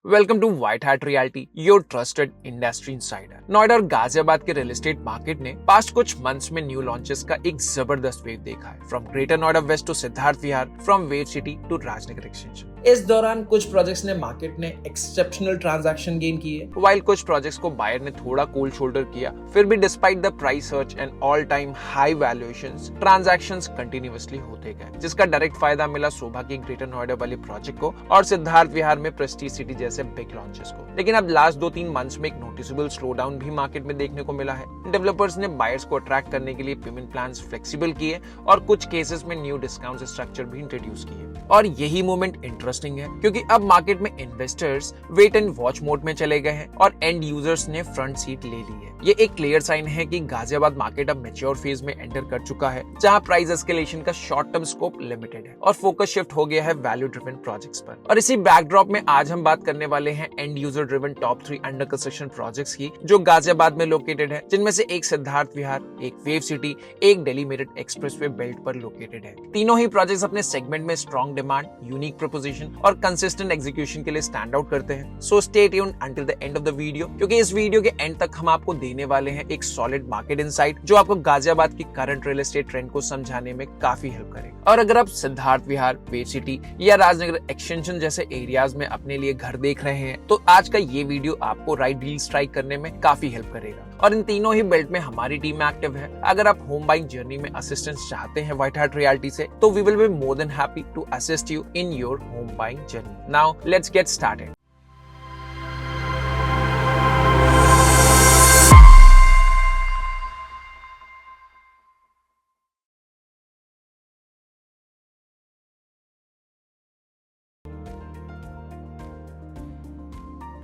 Welcome to White Hat Reality, your trusted industry insider. Noida और गाजियाबाद के real estate market ने past कुछ months में न्यू लॉन्चेस का एक जबरदस्त वेव देखा है। From Greater Noida West to Siddharth Vihar, from Wave City to Rajnagar extension. इस दौरान कुछ प्रोजेक्ट्स ने मार्केट ने एक्सेप्शनल ट्रांजैक्शन गेन किए, वाइल कुछ प्रोजेक्ट्स को बायर ने थोड़ा कोल्ड शोल्डर किया, फिर भी despite the price search and all time high valuations, transactions continuously होते गए, जिसका डायरेक्ट फायदा मिला शोभा की ग्रेटर नोएडा वाले प्रोजेक्ट को और सिद्धार्थ विहार में प्रेस्टीज सिटी जैसे बिग लॉन्चेस को। लेकिन अब लास्ट 2-3 मंथ्स में एक नोटिसेबल स्लो डाउन भी मार्केट में देखने को मिला है। डेवलपर्स ने बायर्स को अट्रैक्ट करने के लिए पेमेंट प्लान्स फ्लेक्सिबल किए और कुछ केसेस में न्यू डिस्काउंट स्ट्रक्चर भी इंट्रोड्यूस किए। और यही मोमेंट इंटरेस्टिंग है क्योंकि अब मार्केट में investors wait and watch mode में चले गए हैं और एंड यूजर्स ने फ्रंट सीट ले ली है। ये एक क्लियर साइन है कि गाजियाबाद मार्केट अब मैच्योर फेज में एंटर कर चुका है, जहां प्राइस एस्केलेशन का शॉर्ट टर्म स्कोप लिमिटेड है और फोकस शिफ्ट हो गया है वैल्यू ड्रिवन प्रोजेक्ट्स पर। और इसी बैकड्रॉप में आज हम बात करने वाले हैं and user driven top 3 under construction projects की, जो गाजियाबाद में लोकेटेड है, जिनमें से एक सिद्धार्थ विहार, एक वेव सिटी, एक दिल्ली मेरठ एक्सप्रेसवे बेल्ट पर लोकेटेड है। तीनों ही प्रोजेक्ट्स अपने सेगमेंट में स्ट्रॉन्ग डिमांड, यूनिक प्रपोजिशन और कंसिस्टेंट एग्जीक्यूशन के लिए स्टैंड आउट करते हैं। So stay tuned until the end of the video, क्योंकि इस वीडियो के एंड तक हम आपको देने वाले हैं एक सॉलिड मार्केट इनसाइट जो आपको गाजियाबाद की करंट रियल एस्टेट ट्रेंड को समझाने में काफी हेल्प करेगा। और अगर आप सिद्धार्थ विहार, वेव सिटी या राजनगर एक्सटेंशन जैसे एरियाज में अपने लिए घर देख रहे हैं, तो आज का ये वीडियो आपको राइट डील स्ट्राइक करने में काफी हेल्प करेगा। और इन तीनों ही बेल्ट में हमारी टीम एक्टिव है। अगर आप होम बाइंग जर्नी में असिस्टेंस चाहते हैं व्हाइट हैट रियलिटी से, तो we will be more than happy to assist you in your home buying journey. Now let's get started.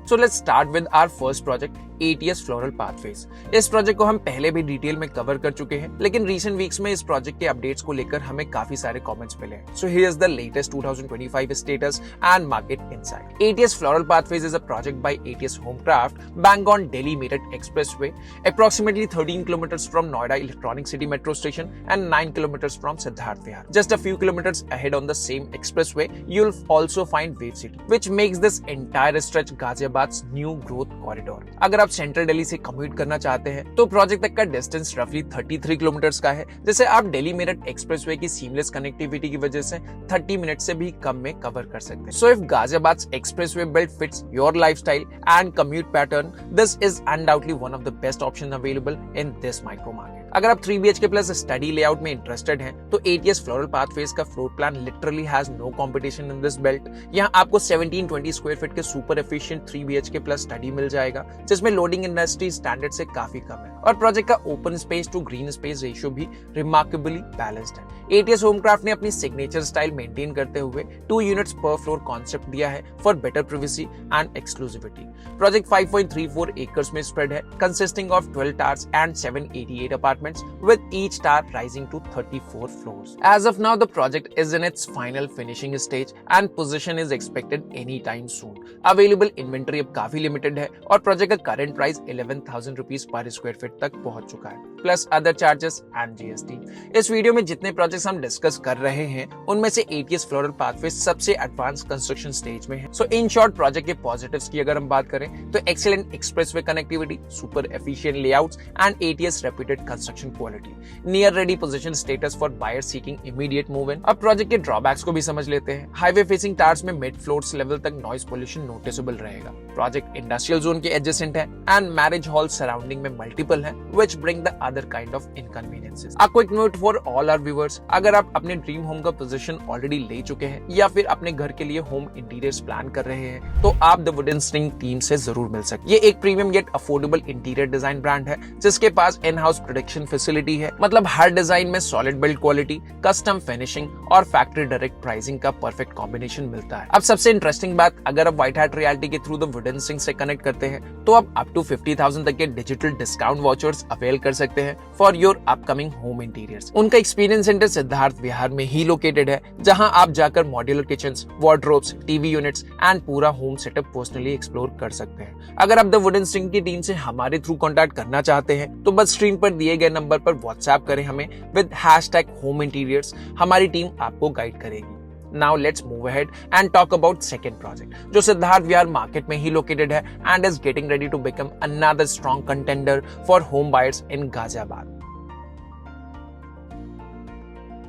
So let's start with our first project, ATS Floral Pathways. इस project को हम पहले भी detail में cover कर चुके हैं, लेकिन रीसेंट वीक्स में इस प्रोजेक्ट के अपडेट्स को लेकर हमें काफी सारे कमेंट्स मिले हैं। So here is the latest 2025 status and market insight. ATS Floral Pathways is a project by ATS Homecraft, bang on Delhi Meerut expressway, approximately 13 kilometers from Noida Electronic City Metro Station and 9 kilometers from Siddharth Vihar. Just a few kilometers ahead on the same expressway, you'll also find Wave City, which makes this entire stretch Ghaziabad's new growth corridor. अगर आप central Delhi से commute करना चाहते हैं तो project तक का distance रफली 33 किलोमीटर्स का है, जिसे आप दिल्ली मेरठ एक्सप्रेसवे की सीमलेस कनेक्टिविटी की वजह से 30 मिनट से भी कम में कवर कर सकते हैं। So if Ghaziabad expressway belt fits your lifestyle and commute pattern, this is undoubtedly one of the best option available in this micro market. अगर आप 3 BHK प्लस स्टडी लेआउट में इंटरेस्टेड हैं, तो ATS फ्लोरल पाथवेज का floor plan literally has no competition in this belt. यहाँ आपको 1720 square feet के super efficient 3 BHK plus study मिल जाएगा, जिसमें लोडिंग इंडस्ट्री स्टैंडर्ड से काफी कम है और प्रोजेक्ट का open space to green space ratio भी रिमार्केबली बैलेंस्ड है। ATS होमक्राफ्ट ने अपनी सिग्नेचर स्टाइल मेंटेन करते हुए 2 यूनिट्स पर फ्लोर कॉन्सेप्ट दिया है for better privacy and exclusivity. Project 5.34 acres में स्प्रेड है, consisting of 12 towers and 788 apartments, with each tower rising to 34 floors. As of now, the project is in its final finishing stage and possession is expected anytime soon. Available inventory अब काफी limited है और project का current price 11,000 rupees per square feet तक पहुंच चुका है, plus other charges and GST। इस वीडियो में जितने प्रोजेक्ट्स हम डिस्कस कर रहे हैं, उनमें से ATS फ्लोरल पाथवे सबसे एडवांस कंस्ट्रक्शन स्टेज में है। सो इन शॉर्ट, प्रोजेक्ट के पॉजिटिव्स की अगर हम बात करें तो excellent expressway connectivity, super efficient layouts and ATS reputed construction quality, near ready position status for buyer seeking immediate move in. अब प्रोजेक्ट के ड्रॉबैक्स को भी समझ लेते हैं। हाईवे फेसिंग टावर्स में मिड फ्लोर्स लेवल तक नॉइज पोल्यूशन नोटिसेबल रहेगा। प्रोजेक्ट इंडस्ट्रियल जोन के एडजेसेंट है एंड मैरिज हॉल सराउंडिंग में मल्टीपल है, which bring the other kind of inconveniences. A quick note for all our viewers, अगर आप अपने ड्रीम होम का पोजीशन ऑलरेडी ले चुके हैं या फिर अपने घर के लिए होम इंटीरियर्स प्लान कर रहे हैं, तो आप द वुडन स्ट्रिंग टीम से जरूर मिल सकते। ये एक premium yet affordable interior design brand है, जिसके पास इन हाउस प्रोडक्शन फैसिलिटी है। मतलब हर डिजाइन में solid build quality, custom finishing और फैक्ट्री डायरेक्ट प्राइसिंग का परफेक्ट कॉम्बिनेशन मिलता है। अब सबसे इंटरेस्टिंग बात, अगर आप व्हाइट हैट रियलिटी के थ्रू द वुडन स्ट्रिंग से कनेक्ट करते हैं, तो आप अप टू 50,000 तक के डिजिटल डिस्काउंट वाउचर्स अवेल कर सकते हैं for your upcoming home interiors. उनका एक्सपीरियंस सेंटर सिद्धार्थ विहार में ही लोकेटेड है, जहां आप जाकर modular kitchens, wardrobes, TV units and पूरा होम सेटअप पर्सनली एक्सप्लोर कर सकते हैं। अगर आप द वुडन स्ट्रिंग की टीम से हमारे थ्रू कॉन्टैक्ट करना चाहते हैं, तो बस स्क्रीन पर दिए गए नंबर पर व्हाट्सएप करें हमें विद #HomeInteriors। हमारी टीम आपको गाइड करेगी। Now let's move ahead and talk about second project जो सिद्धार्थ विहार मार्केट में ही लोकेटेड है and is getting ready to become another strong contender for home buyers in Ghaziabad.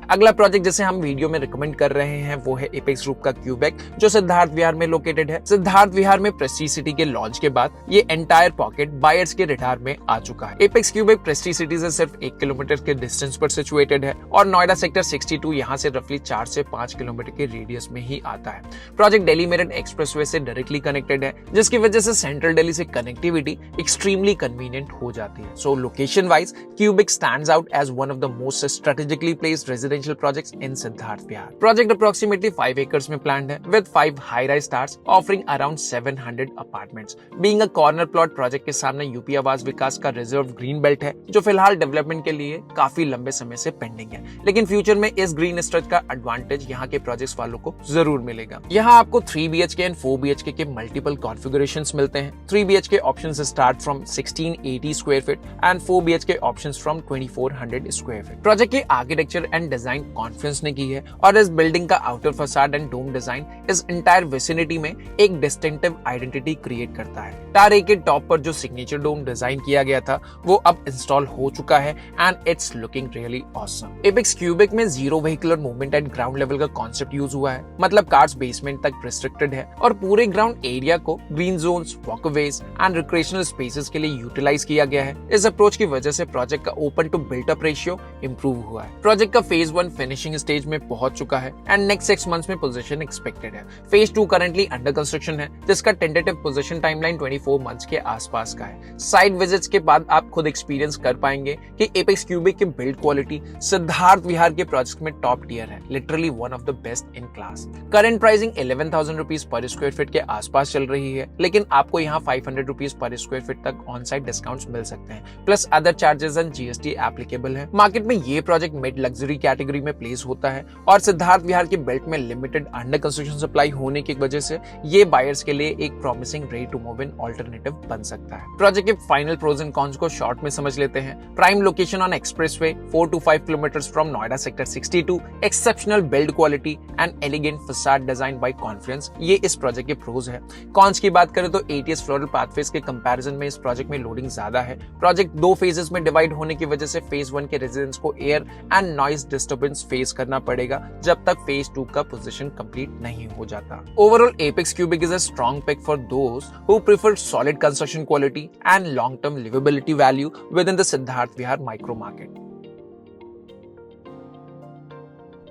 अगला प्रोजेक्ट जिसे हम वीडियो में रिकमेंड कर रहे हैं वो है एपेक्स ग्रुप का क्यूबेक जो सिद्धार्थ विहार में लोकेटेड है। सिद्धार्थ विहार में प्रेस्टीज सिटी के लॉन्च के बाद ये एंटायर पॉकेट बायर्स के रडार में आ चुका है। एपेक्स क्यूबेक प्रेस्टीज सिटी से सिर्फ 1 किलोमीटर के डिस्टेंस पर सिचुएटेड है और नोएडा सेक्टर 62 यहाँ से रफली 4 से 5 किलोमीटर के रेडियस में ही आता है। प्रोजेक्ट दिल्ली मेरठ एक्सप्रेसवे से डायरेक्टली कनेक्टेड है जिसकी वजह से सेंट्रल दिल्ली से कनेक्टिविटी एक्सट्रीमली कन्वीनियंट हो जाती है। So location wise Quebec stands out as one of the most strategically placed residential projects in Siddharth Vihar. Project approximately 5 acres में planned है with 5 high-rise towers offering around 700 apartments. Being a corner plot project के सामने UP आवास विकास का reserve green belt है जो फिलहाल development के लिए काफी लंबे समय से पेंडिंग है, लेकिन फ्यूचर में इस ग्रीन स्ट्रेच का एडवांटेज यहाँ के प्रोजेक्ट्स वालों को जरूर मिलेगा। यहाँ आपको 3 BHK एंड 4 BHK के मल्टीपल कॉन्फ़िगरेशंस मिलते हैं। 3 BHK options start from 1680 square feet and 4 BHK options from 2400 square feet. Project की आर्किटेक्चर एंड डिजाइन कॉन्फ्रेंस ने की है और इस बिल्डिंग का outer facade and dome design इस एंटायर विसिनिटी में एक डिस्टिंक्टिव आइडेंटिटी क्रिएट करता है। टारे के टॉप पर जो सिग्नेचर डोम डिजाइन किया गया था वो अब इंस्टॉल हो चुका है and it's looking really awesome. Apex Cubic में zero vehicular movement at ground level का कॉन्सेप्ट यूज हुआ है, मतलब कार्स बेसमेंट तक रिस्ट्रिक्टेड है और पूरे ग्राउंड एरिया को green zones, walkways and recreational spaces के लिए यूटिलाइज किया गया है। इस अप्रोच की वजह से प्रोजेक्ट का open to built up ratio improve हुआ है। प्रोजेक्ट का फेज 1 फिनिशिंग स्टेज में पहुंच चुका है एंड नेक्स्ट 6 मंथ्स में पोजीशन एक्सपेक्टेड है। फेज 2 करंटली अंडर कंस्ट्रक्शन है जिसका टेंटेटिव पोजीशन टाइमलाइन 24 मंथ्स के आसपास का है। साइट विजिट्स के बाद आप खुद एक्सपीरियंस कर पाएंगे कि एपेक्स क्यूबिक की बिल्ड क्वालिटी सिद्धार्थ विहार के प्रोजेक्ट में टॉप टियर है, literally one of the best in class. Current pricing 11,000 rupees per square feet के आसपास चल रही है, लेकिन आपको यहाँ 500 रुपीज पर स्क्वायर फीट तक ऑन साइट डिस्काउंट्स मिल सकते हैं, plus other charges and GST applicable है। मार्केट में ये प्रोजेक्ट मिड लग्जरी कैटेगरी में प्लेस होता है और सिद्धार्थ विहार के बेल्ट में लिमिटेड अंडर कंस्ट्रक्शन सप्लाई होने की वजह से ये बायर्स के लिए एक promising ready to move in alternative बन सकता है। प्रोजेक्ट के फाइनल प्रोज एंड कॉन्स को शॉर्ट में समझ लेते हैं। Prime location on expressway 4 to 5 kilometres from Noida sector 62, exceptional build quality and elegant facade design by confidence, ये इस प्रोजेक्ट के प्रोज है। कॉन्स की बात करें तो ATS फ्लोरल पाथवेज के कंपैरिजन में इस प्रोजेक्ट में लोडिंग ज्यादा है। प्रोजेक्ट 2 फेजेस में डिवाइड होने की वजह से फेज 1 के रेजिडेंट्स को air and noise disturbance face करना पड़ेगा जब तक फेज 2 का पोजीशन कंप्लीट नहीं हो जाता। Overall Apex Cubic is a strong pick for those who prefer solid construction quality and long term liveability value within the Siddharth Vihar micro market.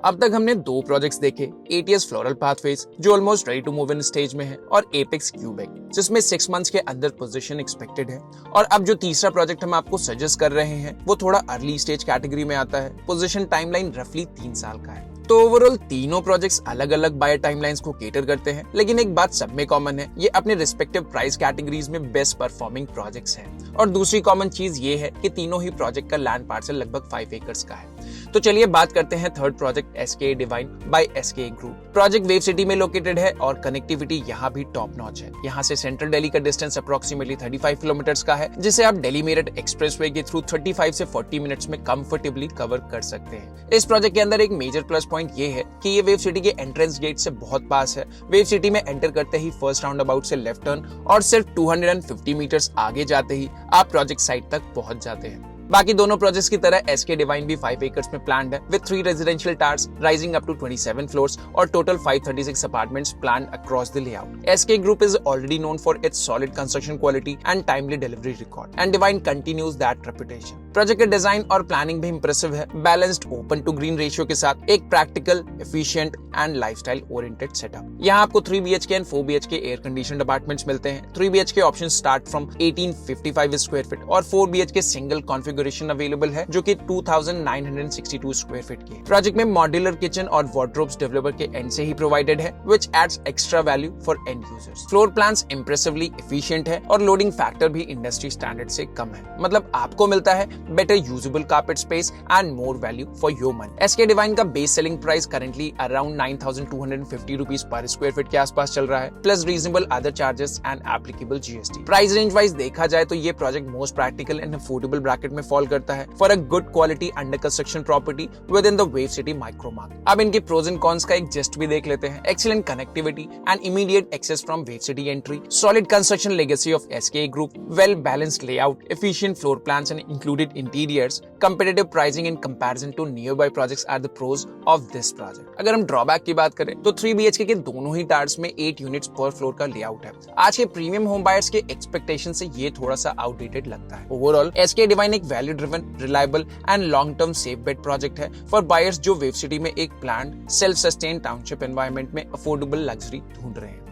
अब तक हमने 2 प्रोजेक्ट्स देखे, ATS फ्लोरल पाथवेज जो almost ready to move in stage में है और apex cubic जिसमें 6 months के अंदर पोजीशन एक्सपेक्टेड है। और अब जो तीसरा प्रोजेक्ट हम आपको सजेस्ट कर रहे हैं वो थोड़ा अर्ली स्टेज कैटेगरी में आता है, पोजीशन टाइमलाइन रफली 3 साल का है। तो ओवरऑल तीनों प्रोजेक्ट्स अलग अलग बायर टाइमलाइंस को केटर करते हैं, लेकिन एक बात सब में कॉमन है, ये अपने रिस्पेक्टिव प्राइस कैटेगरीज में बेस्ट परफॉर्मिंग प्रोजेक्ट्स हैं। और दूसरी कॉमन चीज ये है कि तीनों ही प्रोजेक्ट का लैंड पार्सल लगभग 5 एकर्स का है। तो चलिए बात करते हैं third project SKA Divine by SKA group. Project Wave City में लोकेटेड है और कनेक्टिविटी यहाँ भी टॉप नॉच है। यहाँ से सेंट्रल दिल्ली का डिस्टेंस अप्रोक्सीमेटली 35 किलोमीटर्स का है, जिसे आप दिल्ली मेरठ एक्सप्रेसवे के थ्रू 35 से 40 मिनट्स में कंफर्टेबली कवर कर सकते हैं। इस प्रोजेक्ट के अंदर एक मेजर प्लस पॉइंट ये है कि ये वेव सिटी के एंट्रेंस गेट से बहुत पास है। वेव सिटी में एंटर करते ही फर्स्ट राउंड अबाउट से लेफ्ट टर्न और सिर्फ 250 मीटर्स आगे जाते ही आप प्रोजेक्ट साइट तक पहुंच जाते हैं। बाकी दोनों प्रोजेक्ट्स की तरह SKA डिवाइन भी 5 एकर्स में प्लान्ड है with 3 residential towers rising up to 27 floors और total 536 apartments planned across the layout. SKA group is already known for its solid construction quality and timely delivery record and Divine continues that reputation. Project का design और planning भी impressive है, balanced open to green ratio के साथ एक practical, efficient and lifestyle oriented setup. यहाँ आपको 3 BHK and 4 BHK air conditioned apartments मिलते हैं। 3 BHK option start from 1855 square feet और 4 BHK सिंगल कॉन्फ़िगरेशन अवेलेबल है जो कि 2962 स्क्वायर फीट की है। प्रोजेक्ट में मॉड्यूलर किचन और वार्डरोब्स डेवलपर के एंड से ही प्रोवाइडेड है which adds extra value for end users. Floor plans impressively efficient है और लोडिंग फैक्टर भी इंडस्ट्री स्टैंडर्ड से कम है, मतलब आपको मिलता है better usable carpet space and more value for your money. SK Divine का base selling price currently around 9,250 rupees per square feet के आसपास चल रहा है, plus reasonable other charges and applicable GST। Price range wise देखा जाए तो ये project most practical and affordable bracket में फॉल करता है for a good quality under construction property with in the wave city micro market. अब इनके pros and cons का एक जस्ट भी देख लेते हैं। Excellent connectivity and immediate access from Wave City entry, solid construction legacy of SK group, well balanced layout, efficient floor plans and included interiors, competitive pricing in comparison to nearby projects are the pros of this project। अगर हम drawback की बात करें तो 3 BHK के दोनों ही towers में 8 units पर फ्लोर का लेआउट है। आज के प्रीमियम होम बायर्स के एक्सपेक्टेशन से ये थोड़ा सा आउटडेटेड लगता है। ओवरऑल SK डिवाइन एक value driven, reliable and long term safe bet project है फॉर बायर्स जो वेव सिटी में एक planned self sustain township environment में अफोर्डेबल लग्जरी ढूंढ रहे हैं।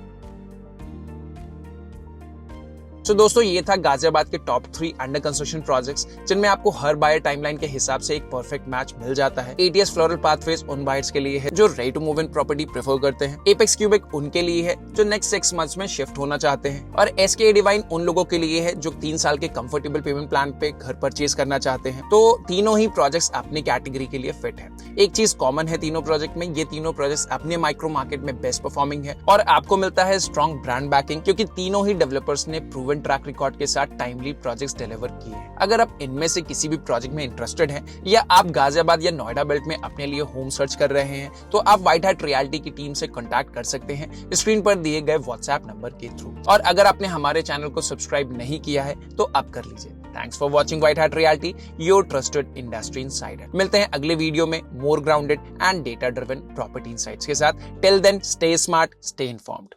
तो दोस्तों ये था गाजियाबाद के टॉप 3 अंडर कंस्ट्रक्शन प्रोजेक्ट्स जिनमें आपको हर बायर टाइमलाइन के हिसाब से एक परफेक्ट मैच मिल जाता है। ATS फ्लोरल पाथवेज उन बायर्स के लिए है जो ready to move in property prefer करते हैं। एपेक्स क्यूबिक उनके लिए है जो नेक्स्ट 6 मंथ्स में शिफ्ट होना चाहते हैं, और SK डिवाइन उन लोगों के लिए है जो 3 साल के कंफर्टेबल पेमेंट प्लान पे घर परचेज करना चाहते हैं। तो तीनों ही प्रोजेक्ट्स अपनी कैटेगरी के लिए फिट है। एक चीज कॉमन है तीनों प्रोजेक्ट में, ये तीनों प्रोजेक्ट्स अपने माइक्रो मार्केट में बेस्ट परफॉर्मिंग है और आपको मिलता है स्ट्रॉन्ग ब्रांड बैकिंग, क्योंकि तीनों ही डेवलपर्स ने प्रूवन ट्रैक रिकॉर्ड के साथ टाइमली प्रोजेक्ट्स डिलीवर किए हैं। अगर आप इनमें से किसी भी प्रोजेक्ट में इंटरेस्टेड हैं या आप गाजियाबाद या नोएडा बेल्ट में अपने लिए होम सर्च कर रहे हैं तो आप व्हाइट हार्ट रियल्टी की टीम से कांटेक्ट कर सकते हैं स्क्रीन पर दिए गए व्हाट्सएप नंबर के थ्रू। और अगर आपने हमारे चैनल को सब्सक्राइब नहीं किया है तो अब कर लीजिए। Thanks for watching White Heart Realty, your trusted industry insider. मिलते हैं अगले वीडियो में more grounded and data driven property insights के साथ। Till then stay smart, stay informed.